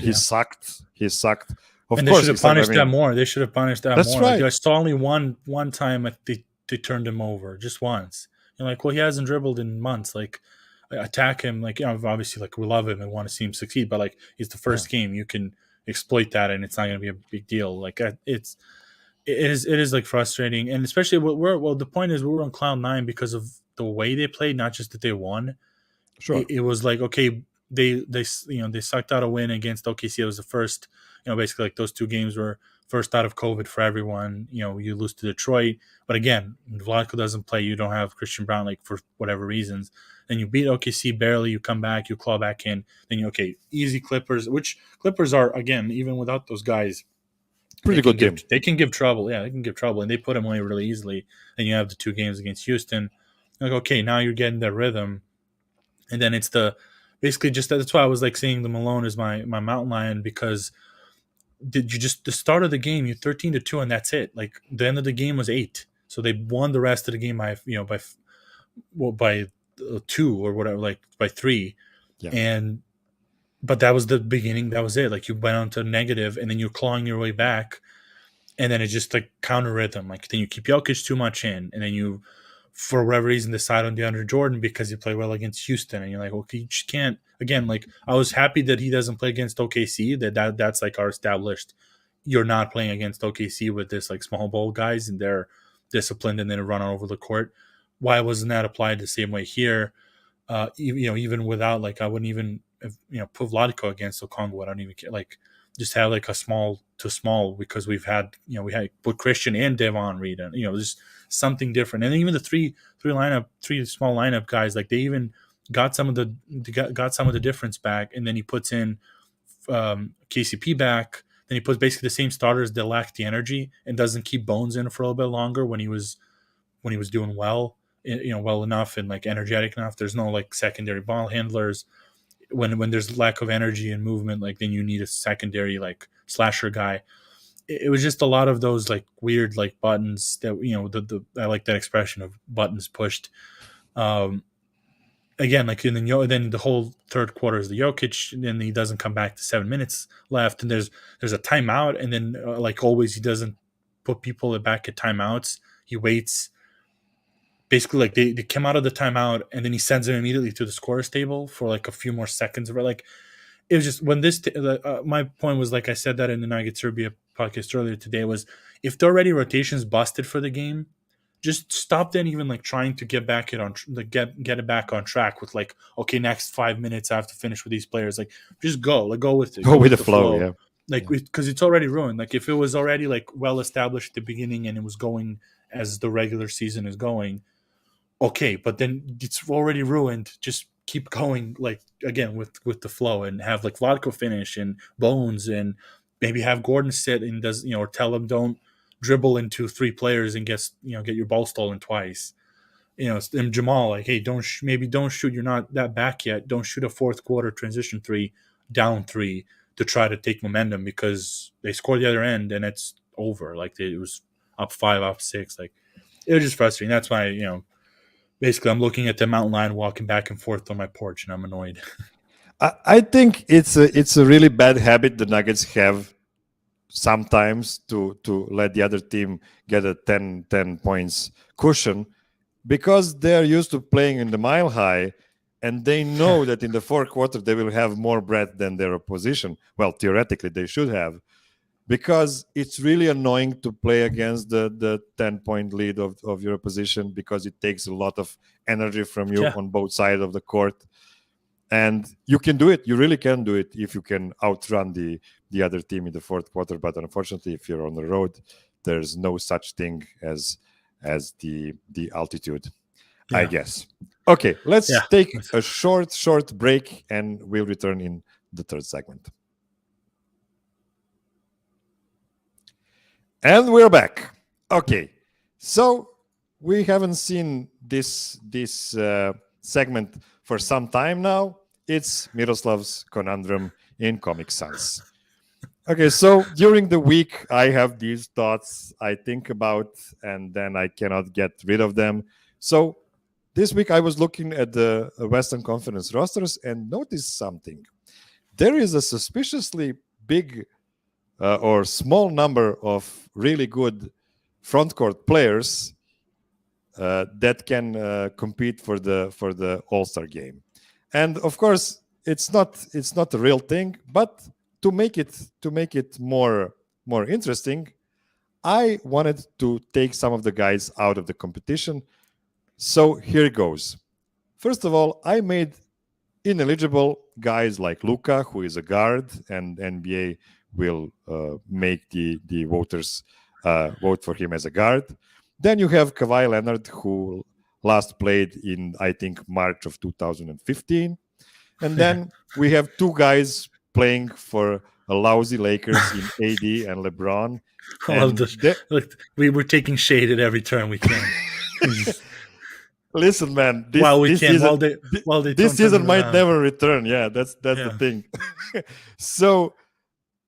he sucked. And they should have punished that more. They should have punished that that's more. Right. Like, I saw only one time they turned him over, just once. You're like, well, he hasn't dribbled in months. Like, attack him. Like, obviously, like, we love him and want to see him succeed, but like, it's the first game. You can exploit that, and it's not going to be a big deal. Like, it is like frustrating, and especially the point is we're on cloud nine because of the way they played, not just that they won. Sure, it was like, okay, they sucked out a win against OKC. It was the first, basically like those two games were first out of COVID for everyone. You lose to Detroit, but again, Vlatko doesn't play. You don't have Christian Brown, like, for whatever reasons. Then you beat OKC barely. You come back, you claw back in. Then easy Clippers, which Clippers are, again, even without those guys, pretty good game. They can give trouble. Yeah, they can give trouble, and they put them away really easily. Then you have the two games against Houston. Like, okay, now you're getting that rhythm. And then it's basically just that's why I was like saying the Malone is my mountain lion, because the start of the game, you're 13-2, and that's it. Like, the end of the game was 8, so they won the rest of the game by 2 or whatever, like by 3, but that was the beginning. That was it. Like, you went on to negative, and then you're clawing your way back, and then it's just like counter rhythm. Like, then you keep Jokic too much in, and then you, for whatever reason, decide on DeAndre Jordan because you play well against Houston, and you're like, okay, you just can't. Again, like, I was happy that he doesn't play against OKC. That's like our established. You're not playing against OKC with this like small ball guys, and they're disciplined and then run all over the court. Why wasn't that applied the same way here? Even without, like, I wouldn't even put Vlatko against Okongwu. I don't even care. Like, just have like a small to small, because we had put Christian and Devon Reed, and just something different. And even the three small lineup guys, like, they even got some of the difference back. And then he puts in KCP back. Then he puts basically the same starters that lack the energy, and doesn't keep Bones in for a little bit longer when he was doing well, well enough and like energetic enough. There's no like secondary ball handlers. When there's lack of energy and movement, like, then you need a secondary like slasher guy. It was just a lot of those like weird like buttons that I like that expression of buttons pushed. Again, like, and then the whole third quarter is the Jokic, and then he doesn't come back to 7 minutes left, and there's a timeout, and then like always, he doesn't put people back at timeouts. He waits. Basically, like, they come out of the timeout, and then he sends them immediately to the scorer's table for like a few more seconds. But like, it was just when my point was, like I said that in the Nuggets Serbia podcast earlier today, was if the already rotations busted for the game, just stop then even like trying to get it back on track with like, okay, next 5 minutes I have to finish with these players. Like, just go with it. Go with the flow. Yeah. Like, because it's already ruined. Like, if it was already like well established at the beginning and it was going as the regular season is going, okay, but then it's already ruined. Just keep going, like, again with the flow, and have like Vlatko finish and Bones, and maybe have Gordon sit and does or tell him don't dribble into 3 players and get your ball stolen twice. And Jamal, like, hey, don't shoot. You're not that back yet. Don't shoot a fourth quarter transition 3, down 3 to try to take momentum, because they scored the other end and it's over. Like, it was up 5, up 6. Like, it was just frustrating. That's why basically, I'm looking at the mountain lion walking back and forth on my porch, and I'm annoyed. I think it's a really bad habit the Nuggets have sometimes to let the other team get a 10 points cushion, because they're used to playing in the mile high, and they know that in the fourth quarter they will have more breath than their opposition. Well, theoretically, they should have, because it's really annoying to play against the 10-point lead of your opposition, because it takes a lot of energy from you on both sides of the court. And you can do it. You really can do it if you can outrun the other team in the fourth quarter. But unfortunately, if you're on the road, there's no such thing as the altitude, I guess. Okay, let's take a short break, and we'll return in the third segment. And we're back. Okay, so we haven't seen this segment for some time now. It's Miroslav's conundrum in Comic Sans. Okay, so during the week, I have these thoughts I think about, and then I cannot get rid of them. So this week, I was looking at the Western Conference rosters and noticed something. There is a suspiciously big or small number of really good front court players that can compete for the All-Star game. And of course, it's not a real thing, but to make it more interesting, I wanted to take some of the guys out of the competition. So here it goes. First of all, I made ineligible guys like Luka, who is a guard, and NBA will make the voters vote for him as a guard. Then you have Kawhi Leonard, who last played in, I think, March of 2015. And then we have two guys playing for a lousy Lakers in AD and LeBron. I love this. Look, we're taking shade at every turn we can. Listen, man. This season might never return. Yeah, that's the thing. So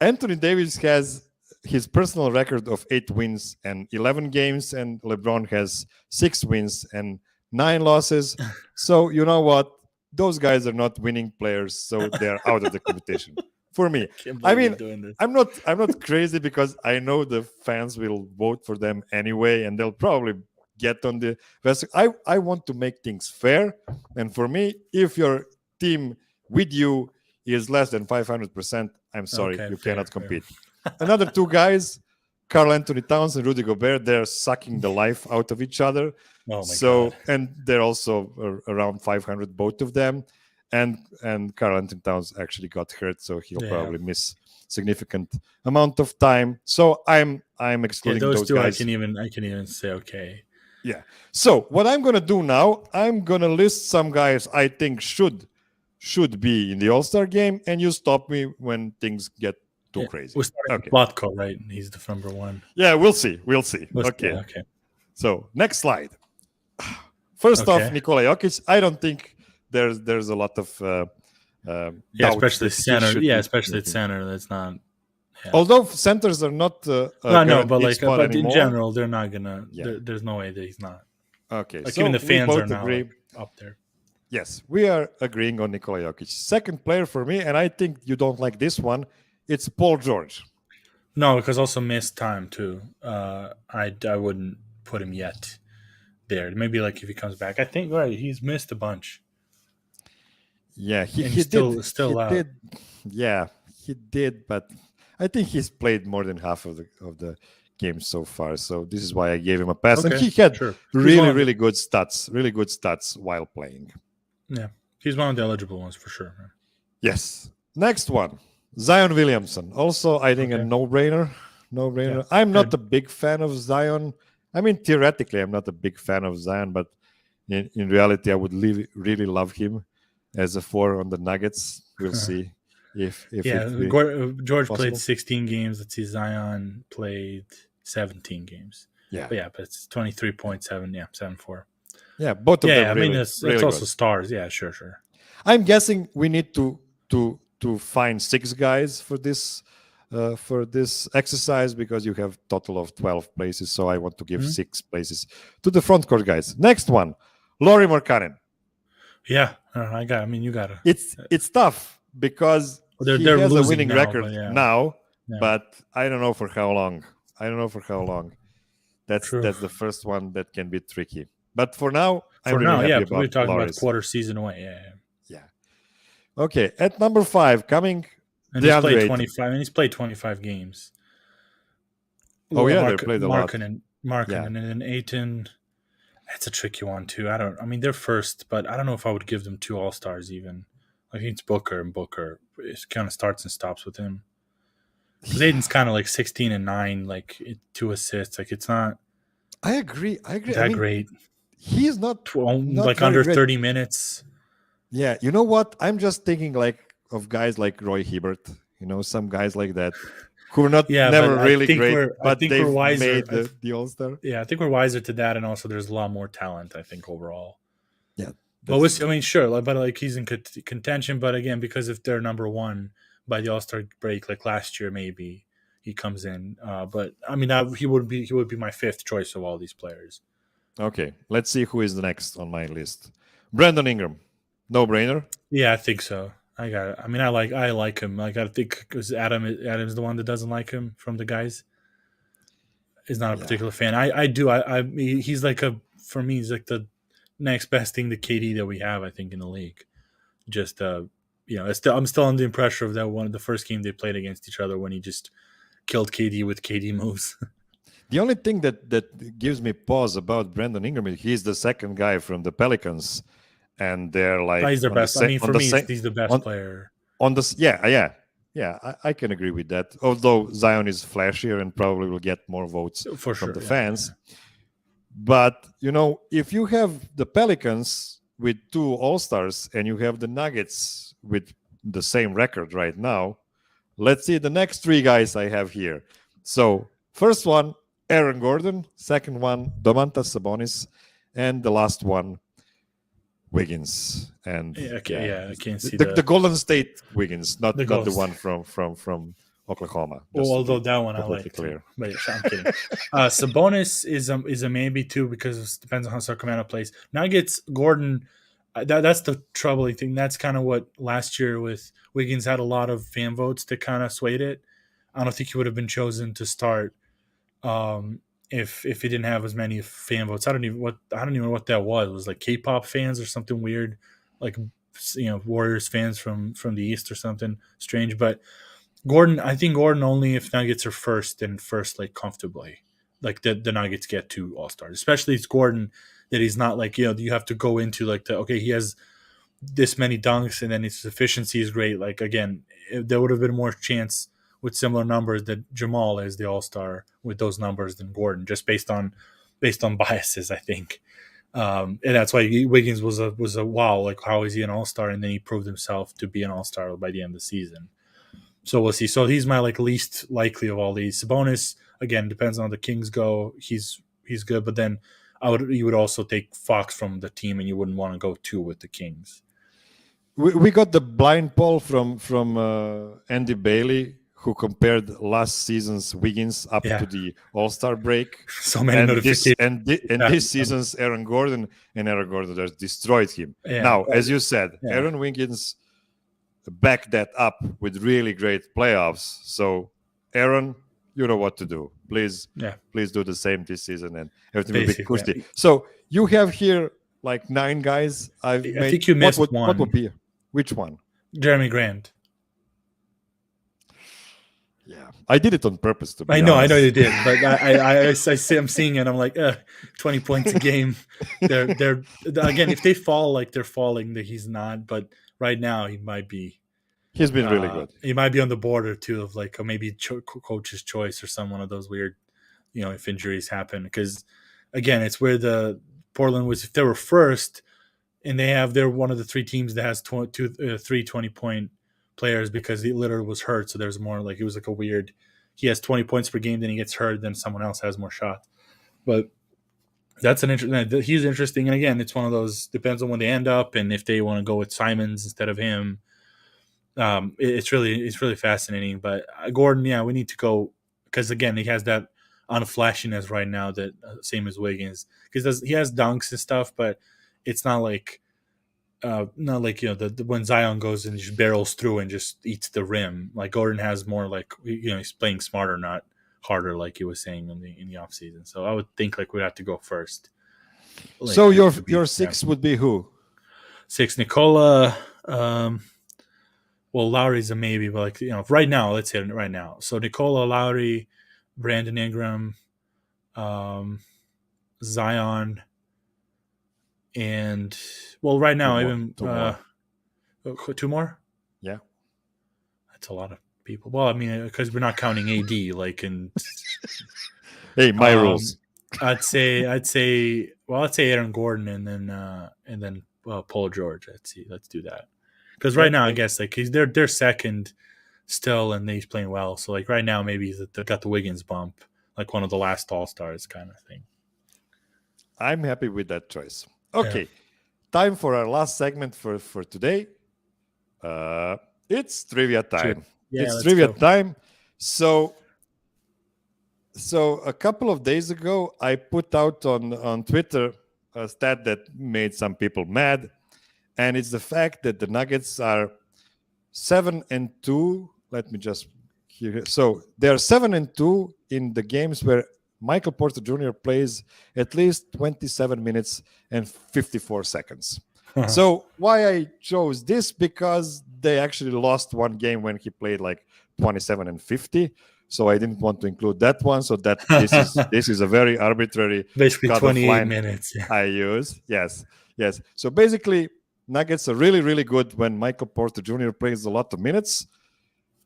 Anthony Davis has his personal record of 8 wins and 11 games, and LeBron has 6 wins and 9 losses. So you know what? Those guys are not winning players, so they're out of the competition. For me, I mean, I'm not crazy because I know the fans will vote for them anyway, and they'll probably get on the best. I want to make things fair, and for me, if your team with you is less than 500%, I'm sorry, you cannot compete. Another 2 guys, Karl Anthony Towns and Rudy Gobert, they're sucking the life out of each other. Oh my God. And they're also around 500, both of them. And Karl Anthony Towns actually got hurt, so he'll probably miss significant amount of time. So I'm excluding those two guys. I can even say okay. Yeah. So what I'm gonna do now, I'm gonna list some guys I think should be in the All-Star game, and you stop me when things get too crazy. We're starting with Vlatko, right? He's the number 1. Yeah, we'll see. Okay. So next slide. First off, Nikola Jokic. I don't think there's a lot of especially center. Especially at center. That's not. Yeah. Although centers are not. But in general, they're not gonna. Yeah. There's no way that he's not. Okay, so even the fans are now up there. Yes, we are agreeing on Nikola Jokic. Second player for me, and I think you don't like this one. It's Paul George. No, because also missed time too. I wouldn't put him yet there. Maybe like if he comes back. I think he's missed a bunch. Yeah, he still out. Did. Yeah, he did, but I think he's played more than half of the games so far. So this is why I gave him a pass. And he had really good stats while playing. Yeah, he's one of the eligible ones for sure. Man. Yes. Next one, Zion Williamson. Also, I think a no-brainer. Yeah. I'm not a big fan of Zion. I mean, theoretically, I'm not a big fan of Zion, but in reality, I would really love him as a 4 on the Nuggets. We'll see if George possible. Played 16 games. Let's see, Zion played 17 games. Yeah, but it's 23.7. Yeah, 7.4. Yeah, both of them. I mean, it's also stars. Yeah, sure. I'm guessing we need to find 6 guys for this exercise because you have total of 12 places. So I want to give 6 places to the front court guys. Next one, Lauri Markkanen. Yeah, you got to. It's tough because they're has a winning record now, but I don't know for how long. That's the first one that can be tricky. But for now, I'm really happy about we're talking Lauri's. about quarter season away. Yeah. Okay, at number 5, coming. And he's played 25. And he's played 25 games. Oh they played a lot. Markkanen and then Ayton. That's a tricky one too. They're first, but I don't know if I would give them 2 All-Stars even. I think it's Booker, and Booker it kind of starts and stops with him. Because Ayton's kind of like 16 and 9, like 2 assists. Like it's not. I agree. That great. He's not like under 30 minutes. Yeah, you know what? I'm just thinking like of guys like Roy Hibbert, some guys like that who are not Yeah, never but really I think great, but they've we're wiser. made the All-Star. Yeah, I think we're wiser to that, and also there's a lot more talent. I think overall. Yeah, But I mean, sure, but like he's in contention. But again, because if they're number one by the All-Star break, like last year, maybe he comes in. But I mean, he would be my fifth choice of all these players. Okay, let's see who is the next on my list. Brandon Ingram, no brainer. Yeah, I think so. I got it. I mean, I like him. Like I think because Adam's the one that doesn't like him from the guys. Is not a particular fan. I do. He's like for me, he's like the next best thing to KD that we have. I think in the league. Just I'm still under the pressure of that one of the first game they played against each other when he just killed KD with KD moves. The only thing that gives me pause about Brandon Ingram is he's the second guy from the Pelicans, and they're like he's their best. I mean, for me, he's the best player. On this, yeah. I can agree with that. Although Zion is flashier and probably will get more votes from the fans. Yeah. But if you have the Pelicans with 2 All-Stars and you have the Nuggets with the same record right now, let's see the next 3 guys I have here. So first one, Aaron Gordon. Second one, Domantas Sabonis. And the last one, Wiggins. And I can't see the Golden State Wiggins, not the one from Oklahoma. Although that one I like clear. But yeah, I'm kidding. Sabonis is a maybe too because it depends on how Sacramento plays. Nuggets, Gordon, that's the troubling thing. That's kind of what last year with Wiggins had a lot of fan votes that kind of swayed it. I don't think he would have been chosen to start if he didn't have as many fan votes. I don't even know what that was. It was like K-pop fans or something weird, like Warriors fans from the East or something strange. But I think Gordon only if Nuggets are first like comfortably, like the Nuggets get 2 All-Stars. Especially it's Gordon that he's not like you have to go into like he has this many dunks and then his efficiency is great. Like again, there would have been more chance with similar numbers that Jamal is the All-Star with those numbers than Gordon, just based on biases, I think. And that's why Wiggins was a wow, like how is he an All-Star? And then he proved himself to be an All-Star by the end of the season. So we'll see. So he's my least likely of all these. Sabonis, again, depends on how the Kings go. He's good, but then you would also take Fox from the team, and you wouldn't want to go 2 with the Kings. We got the blind poll from Andy Bailey, who compared last season's Wiggins up to the All-Star break. So many notifications. This season's Aaron Gordon just destroyed him. Yeah. Now, as you said, Aaron Wiggins backed that up with really great playoffs. So, Aaron, you know what to do. Please do the same this season, and everything will be cushy. Yeah. So, you have here like 9 guys. I think you missed one. What would be? Which one? Jeremy Grant. Yeah, I did it on purpose. To be honest. I know you did, but I'm seeing it. I'm like, 20 points a game. They're again, if they fall like they're falling, that he's not. But right now, he might be. He's been really good. He might be on the border too of like maybe coach's choice or some one of those weird, if injuries happen. Because again, it's where the Portland was. If they were first, and they're one of the 3 teams that has 3 20-point players because he literally was hurt. So there's more like it was like a weird. He has 20 points per game, then he gets hurt, then someone else has more shots. But that's he's interesting. And again, it's one of those depends on when they end up and if they want to go with Simons instead of him. It's really fascinating. But Gordon, we need to go because again, he has that unflashiness right now that same as Wiggins because he has dunks and stuff, but it's not like. When Zion goes and just barrels through and just eats the rim. Like Gordon has more like he's playing smarter, not harder, like he was saying in the offseason. So I would think like we'd have to go first. Like, so your 6 would be who? 6, Nikola. Well, Lowry's a maybe, but like right now, let's hit it right now. So Nikola, Lowry, Brandon Ingram, Zion. And right now, two more. Yeah, that's a lot of people. Well, I mean, because we're not counting AD. Hey, my rules. I'd say Aaron Gordon and then Paul George. Let's do that Because right now, I guess like they're second still, and he's playing well. So like right now, maybe they got the Wiggins bump, like one of the last All-Stars kind of thing. I'm happy with that choice. Okay, time for our last segment for today. It's trivia time. It's trivia time. So a couple of days ago, I put out on Twitter a stat that made some people mad, and it's the fact that the Nuggets are 7-2. Let me just hear. So they are 7-2 in the games where Michael Porter Jr. plays at least 27 minutes and 54 seconds. So why I chose this, because they actually lost one game when he played like 27 and 50. So I didn't want to include that one. So that this is a very arbitrary basically 28 minutes. Yeah. I use. Yes. So basically, Nuggets are really, really good when Michael Porter Jr. plays a lot of minutes.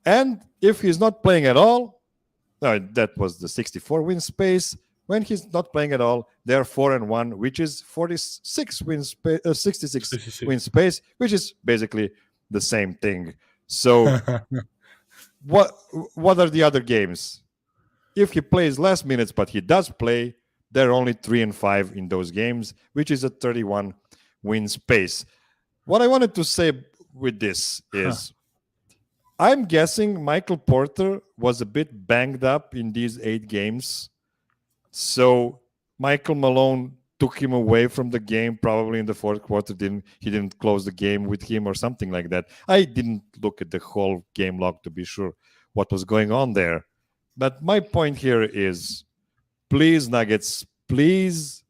And if he's not playing at all, that was the 64 win space. When he's not playing at all, they're 4-1, which is 66 win space, which is basically the same thing. So what are the other games? If he plays less minutes, but he does play, they're only 3-5 in those games, which is a 31 win space. What I wanted to say with this is, I'm guessing Michael Porter was a bit banged up in these 8 games. So Michael Malone took him away from the game, probably in the fourth quarter. He didn't close the game with him or something like that. I didn't look at the whole game log to be sure what was going on there. But my point here is, please, Nuggets, please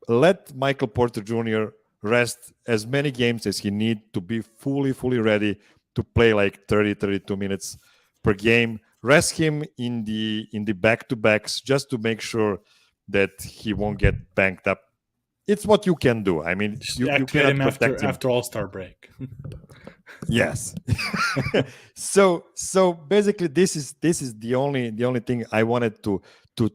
let Michael Porter Jr. rest as many games as he needs to be fully ready to play like 32 minutes per game. Rest him in the back-to-backs just to make sure that he won't get banged up. It's what you can do. I mean, you activate him after All-Star break. Yes. So basically, this is the only thing I wanted to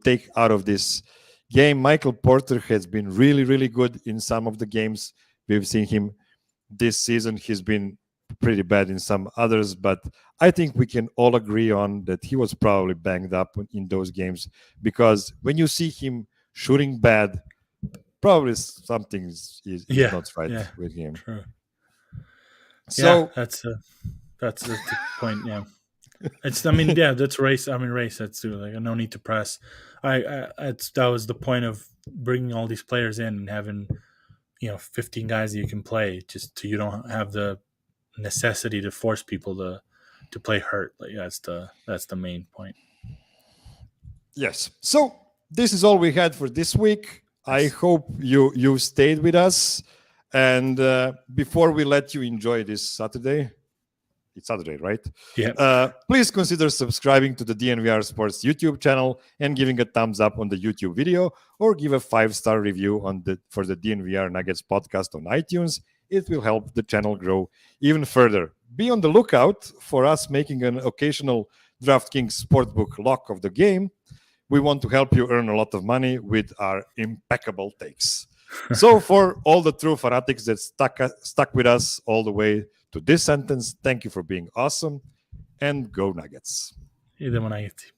take out of this game. Michael Porter has been really, really good in some of the games we've seen him this season. He's been pretty bad in some others, but I think we can all agree on that he was probably banged up in those games, because when you see him shooting bad, probably something is not right with him. True. So that's the point. Yeah, that's race. Race. That's too, like, no need to press. That was the point of bringing all these players in and having 15 guys that you can play, just so you don't have the necessity to force people to play hurt. Like, that's the main point. Yes. So this is all we had for this week. I hope you stayed with us. And before we let you enjoy this Saturday, it's Saturday, right? Yeah. Please consider subscribing to the DNVR Sports YouTube channel and giving a thumbs up on the YouTube video, or give a 5-star review for the DNVR Nuggets podcast on iTunes. It will help the channel grow even further. Be on the lookout for us making an occasional DraftKings Sportsbook lock of the game. We want to help you earn a lot of money with our impeccable takes. So for all the true fanatics that stuck with us all the way to this sentence, thank you for being awesome, and go Nuggets. Idemo Nuggets.